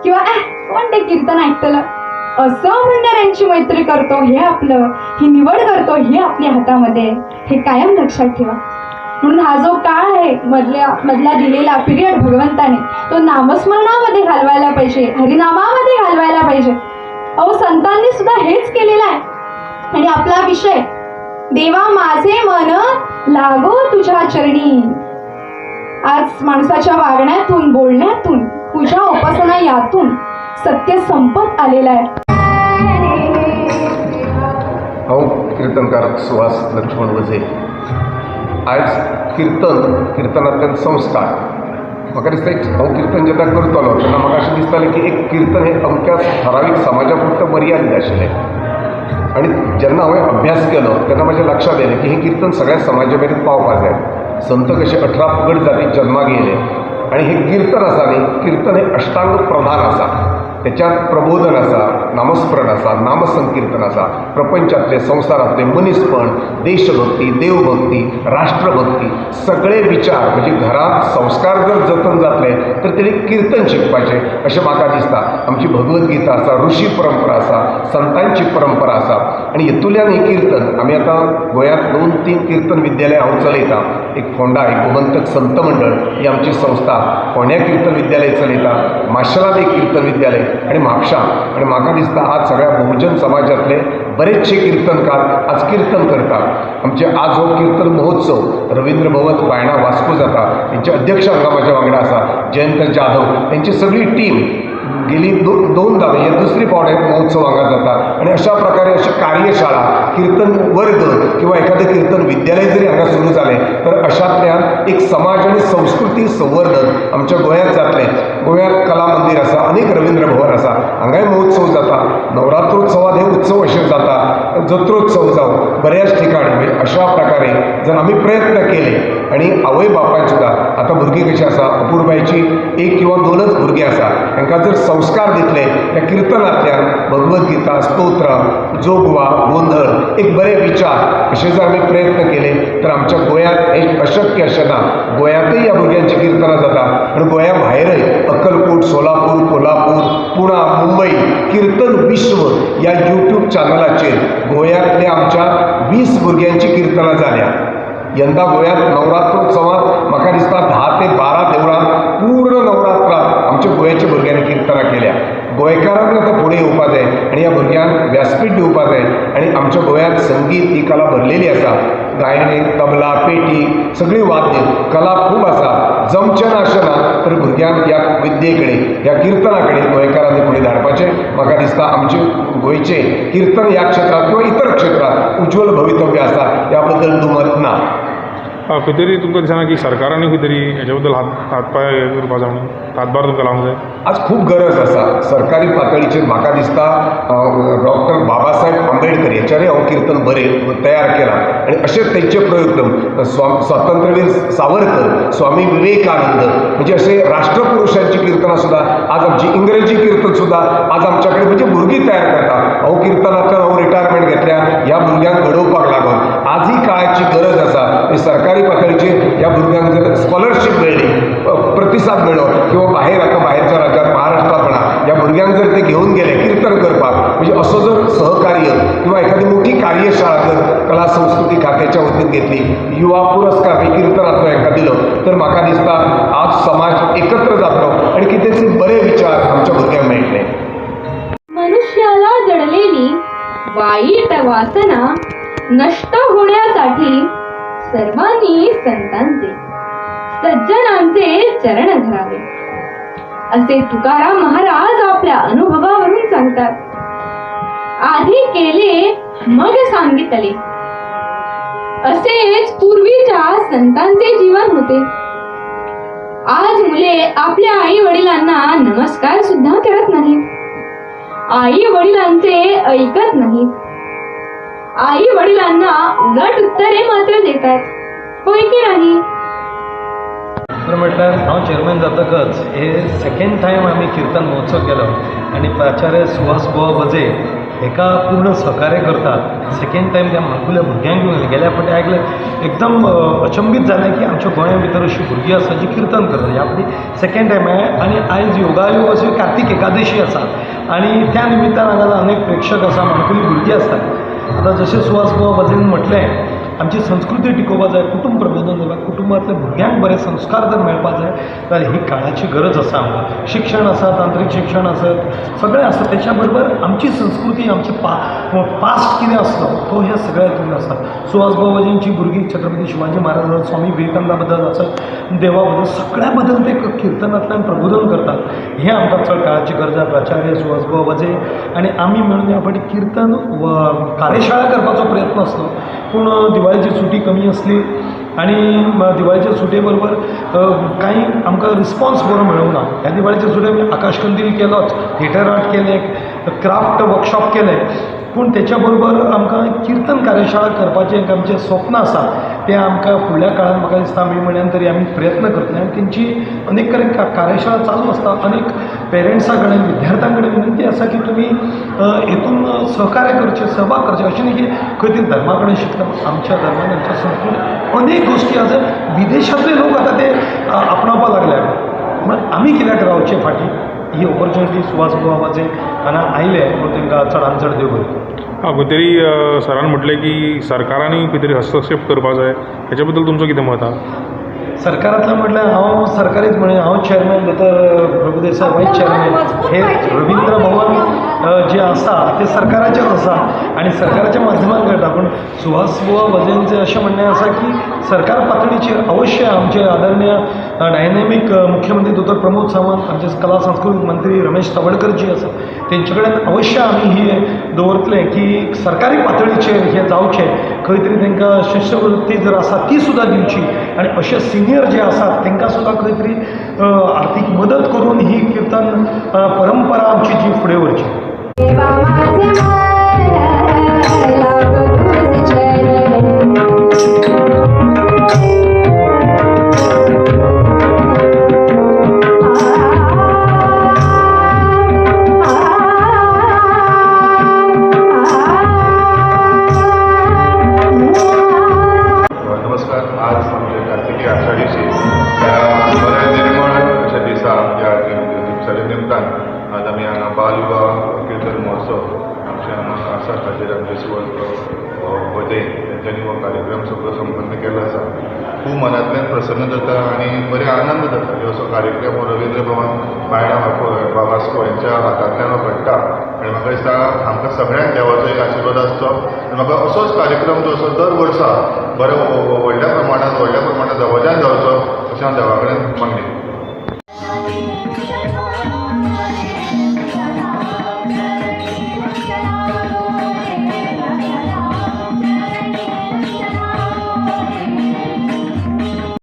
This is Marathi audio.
किंवा कोण ते कीर्तन ऐकतलं असं म्हणणाऱ्यांची मैत्री करतो हे आपलं, ही निवड करतो हे आपल्या हातामध्ये, हे कायम लक्षात ठेवा. म्हणून हा जो काळ आहे मधला दिलेला पिरियड भगवंताने तो नामस्मरणामध्ये घालवायला पाहिजे, हरिनामामध्ये घालवायला पाहिजे. अहो संतांनी सुद्धा हेच केलेलं आहे. आणि आपला विषय देवा माझे मन लागो तुझ्या चरणी. आज माणसाच्या वागण्यातून बोलण्यातून पूजा उपासना यातून सत्य संपत आलेला आहे. हो कीर्तनकार सुहास लक्ष्मण वजे. आज कीर्तनातले संस्कार म्हाका दिसता एक हांव कीर्तन जेन्ना करतलो तेन्ना म्हाका अशें दिसतालें की एक कीर्तन हें अमक्या ठरावीक समाजा पुरतं मर्यादीत आशिल्लें. आनी जेन्ना हांवें अभ्यास केलो तेन्ना म्हज्या लक्षात येयलें की हें कीर्तन सगळ्या समाजा मेरेन पावपाक जाय. संत कशे 18 पगड जातीक जन्माक येयले आनी हें कीर्तन आसा न्ही, कीर्तन हें अष्टांग प्रधान आसा. त्याच्यात प्रबोधन आसा, नामस्मरण आसा, नामसंकीर्तन आसा, प्रपंचातले संसारातले मनीसपण, देशभक्ती, देवभक्ती, राष्ट्रभक्ती सगळे विचार म्हणजे घरात संस्कार जर जतन जातले तर तेणी कीर्तन शिकपाचें अशें म्हाका दिसता. आमची भगवद्गीता आसा, ऋषी परंपरा आसा, संतांची परंपरा आसा आनी हेतूंतल्यान हें कीर्तन आमी आतां गोंयांत 2-3 कीर्तन विद्यालय हांव चलयतां. एक फोंडा एक गोमंतक संत मंडळ ही आमची संस्था, फोंड्या कीर्तन विद्यालय चलयता, माशेलांत एक कीर्तन विद्यालय आणि म्हापशां. आणि म्हाका दिसता आज सगळ्या बहुजन समाजातले बरेचशे कीर्तनकार आज कीर्तन करतात. आमचे आज हो कीर्तन महोत्सव रवींद्र भवन बायणा वास्को जाता. तेंचे अध्यक्ष हांगा म्हाज्या वांगडा आसा जयंत जाधव. तेंची सगळी टीम गेली दोनदा म्हणजे दुसरी पावणे महोत्सव हांगा जाता. आणि अशा प्रकारे अशी कार्यशाळा, कीर्तन वर्ग किंवा एखादं कीर्तन विद्यालय जरी हांगा सुरू जालें तर अशांतल्यान एक समाज आणि संस्कृती संवर्धन आमच्या गोंयांत जातलें. गोंयांत कला मंदिर आसा, अनेक रवींद्र भवन आसा, हांगाय महोत्सव जाता. नवरात्रोत्सवात हे उत्सव अशे जाता, जत्रोत्सव जावं बऱ्याच ठिकाणी. म्हणजे अशा प्रकारे जर आमी प्रयत्न केले आणि आवय बापायन सुद्दां आतां भुरगीं कशीं आसा, अपूर्बायची 1 किंवा 2च भुरगीं आसा, तांकां जर संस्कार दितले त्या कीर्तनांतल्यान भगवद्गीता, स्तोत्र, जोगवा, गोंधळ, एक बरे विचार असे जर आमी प्रयत्न केले तर आमच्या गोंयांत हे अशक्य अशें ना. गोंयांतय ह्या भुरग्यांची कीर्तनां जाता आनी गोंया भायरय अक्कलकोट, सोलापूर, कोल्हापूर, पुणा, मुंबई कीर्तन विश्व या यूट्यूब चॅनलाचेर गोंयांतल्या आमच्या 20 भुरग्यांची कीर्तनां जाल्या. यंदा गोंयांत नवरात्रोत्सवात म्हाका दिसता 10 ते 12 देवळां पूर्ण नवरात्रांत आमच्या गोंयच्या भुरग्यांनी कीर्तनां केल्या. गोंयकारांनी आतां फुडें येवपा जाय आनी ह्या भुरग्यांक व्यासपीठ दिवपा जाय. आनी आमच्या गोंयांत संगीत ही कला भरलेली आसा. गायने, तबला, पेटी सगळी वाद्य कला खूब आसा. जमचें ना अशें ना तर भुरग्यांक ह्या विद्ये कडेन ह्या कीर्तना कडेन गोंयकारांनी फुडें धाडपाचें. म्हाका दिसता आमचे गोंयचे कीर्तन ह्या क्षेत्रांत किंवा इतर क्षेत्रांत उज्वल भवितव्य आसा, ह्या बद्दल दुमत ना. खंय तरी तुमकां दिसना की सरकारांनी खंय तरी हेच्या बद्दल हातपाय करपा जाय, हातभार तुमकां लावंक जाय? आज खूब गरज आसा सरकारी पातळीचेर. म्हाका दिसता डॉक्टर बाबासाहेब आंबेडकर हेच्यारय हांव कीर्तन बरें तयार केलां आनी अशेंच तेंचे प्रयत्न स्वातंत्र्यवीर सावरकर, स्वामी विवेकानंद म्हणजे असे राष्ट्रपुरुषांची कीर्तनां सुद्धा आज आमची इंग्रजी कीर्तन सुद्धा आज आमच्या कडेन म्हणजे भुरगीं तयार करतात. हांव कीर्तनांतल्यान हांव रिटायरमेंट घेतल्या ह्या भुरग्यांक घडोवपाक लागून. आज ही काळाची गरज आसा. सरकारी पातळीचेर ह्या भुरग्यांक जर स्कॉलरशीप मेळ्ळी, प्रतिसाद मेळ्ळो किंवा भायर आतां भायरच्या राज्यांत महाराष्ट्रांत म्हणा ह्या भुरग्यांक जर ते घेवन गेले कीर्तन करपाक म्हणजे असो जर सहकार्य किंवा एखादी मोठी कार्यशाळा जर कला संस्कृती खात्याच्या वतीन घेतली, युवा पुरस्कार कीर्तनांतलो हांकां दिलो तर म्हाका दिसता आज समाज एकत्र जातलो आनी कितें तरी बरे विचार आमच्या भुरग्यांक मेळटले. मनुष्याला जडलेली वाईट वासना नष्ट होण्यासाठी सर्वांनी संतांचे, सज्जनांचे चरण धरावे. असे तुकाराम महाराज आपल्या अनुभवावरून सांगतात. आधी केले मग सांगितले, असेच पूर्वीच्या संतांचे जीवन होते. आज मुले आपल्या आई वडिलांना नमस्कार सुद्धा करत नाहीत. आई वडिलांचे ऐकत नाहीत. आई वडिलांना उलट उत्तरे मात्र देतात. होय की नाही? तर म्हटलं हांव चेअरमॅन जातकच हे सेकंड टायम आम्ही कीर्तन महोत्सव केलो आणि प्राचार्य सुहास बुवा बजे एका पूर्ण सहकार्य करतात. सेकंड टायम त्या माकुल्या भुरग्यांक घेवन गेल्या फावटी आयकलें एकदम अचंबीत जालें की आमच्या गोंया भितर अशीं भुरगीं आसा जीं कीर्तन करतात. ह्या फावटी सेकंड टायम आहे आणि आयज योगायोग अशी कार्तिक एकादशी आसा आणि त्या निमित्तान हांगा अनेक प्रेक्षक आसा, माणकुली भुरगीं आसतात. आतां जशें सुहास बुवा बजेन म्हटलें आमची संस्कृती टिकोवपा जाय, कुटुंब प्रबोधन जावपाक, कुटुंबांतल्या भुरग्यांक बरे संस्कार जर मेळपा जाय जाल्यार ही काळाची गरज आसा आमकां. शिक्षण आसा, तांत्रीक शिक्षण आसत, सगळें आसा. त्याच्या बरोबर आमची संस्कृती, आमची पास्ट कितें आसलो तो ह्या सगळ्या हितून आसा. सुहास बुवा बजेंची भुरगीं छत्रपती शिवाजी महाराज, स्वामी विवेकानंदा बद्दल आसत, देवा बद्दल सगळ्या बद्दल ते कीर्तनांतल्यान प्रबोधन करतात. हें आमकां चड काळाची गरज आसा. प्राचार्य सुहास बुवा बजे आनी आमी मेळून ह्या फावटी कीर्तन कार्यशाळा करपाचो प्रयत्न आसलो, पूण दिवाळेची सुटी कमी असली आणि दिवाळेच्या सुटे बरोबर काही आमकां रिस्पॉन्स बरो मेळूंक ना. ह्या दिवाळेच्या सुटे आमी आकाशकंदील केलोच, थिएटर आर्ट केलें, क्राफ्ट वर्कशॉप केलें, पूण त्याच्या बरोबर आमकां कीर्तन कार्यशाळा करपाचें एक आमचें स्वप्न आसा. तें आमकां फुडल्या काळांत म्हाका दिसता आमी म्हण्यान तरी आमी प्रयत्न करतले आणि तेंची अनेक कडेन कार्यशाळा चालू आसता. अनेक पेरंट्सां कडेन, विद्यार्थ्यां कडेन विनंती आसा की तुमी हेतून सहकार्य करचें, सहभाग करचें. अशें न्ही की खंय तरी धर्मा कडेन शिकता. आमच्या धर्मान, आमच्या संस्कृतीन अनेक गोश्टी आसा. विदेशांतले लोक आतां ते आपणावपा लागल्यात. म्हण आमी कित्याक रावचे फाटीं? ही ऑपॉर्च्युनिटी सुहास बुवा बजे हांगा आयले म्हणून तांकां चडांत चड देव बरें. खंय तरी सरान म्हटलें की सरकारांनी खंय तरी हस्तक्षेप करपा जाय, हेच्या बद्दल तुमचो कितें मत आहा? सरकारांतल्यान म्हटल्यार हांव सरकारीच म्हणें, हांव चेअरमॅन दोतोर प्रभुदेसाय वायस चेअरमॅन. हे रवींद्र भवन जे आसा ते सरकाराचेंच आसा आनी सरकाराच्या माध्यमान करता. पूण सुहास बुवा बजेंचें अशें म्हणणें आसा की सरकार पातळीचेर अवश्य आमचे आदरणीय डायनॅमीक मुख्यमंत्री दोतोर प्रमोद सावंत, आमचे कला संस्कृती मंत्री रमेश तवडकर जी आसा तेंचे कडेन अवश्य आमी ही दवरतले की सरकारी पातळीचेर हें जावचें. खंय तरी तांकां शिश्यवृत्ती जर आसा ती सुद्दां दिवची आनी अशे सिनियर जे आसात तांकां सुद्दां खंय तरी आर्थीक मदत करून ही कीर्तन परंपरा आमची जी फुडें व्हरची. नमस्कार. आज म्हणजे कार्तिकी आषाढीची त्या बऱ्या निर्मळ अशा दिसा त्या दिवसाच्या निमतान आज आमी हांगा बालविवाह कीर्तन महोत्सव आमच्या हांगा आसा. ताचेर आमचे सुवास बजे तेंच्यांनी हो कार्यक्रम सगळो संपन्न केलो आसा. खूब मनांतल्यान प्रसन्न जाता आनी बरे आनंद जाता की असो कार्यक्रम हो रवींद्र भवन बायणा वास्को यांच्या हातांतल्यान हो घडटा आनी म्हाका दिसता आमकां सगळ्यांक देवाचो एक आशिर्वाद आसचो. आनी म्हाका असोच कार्यक्रम जो असो दर वर्सा बरो व्हडल्या प्रमाणांत दवजान जावचो अशें हांव देवा कडेन मागणी.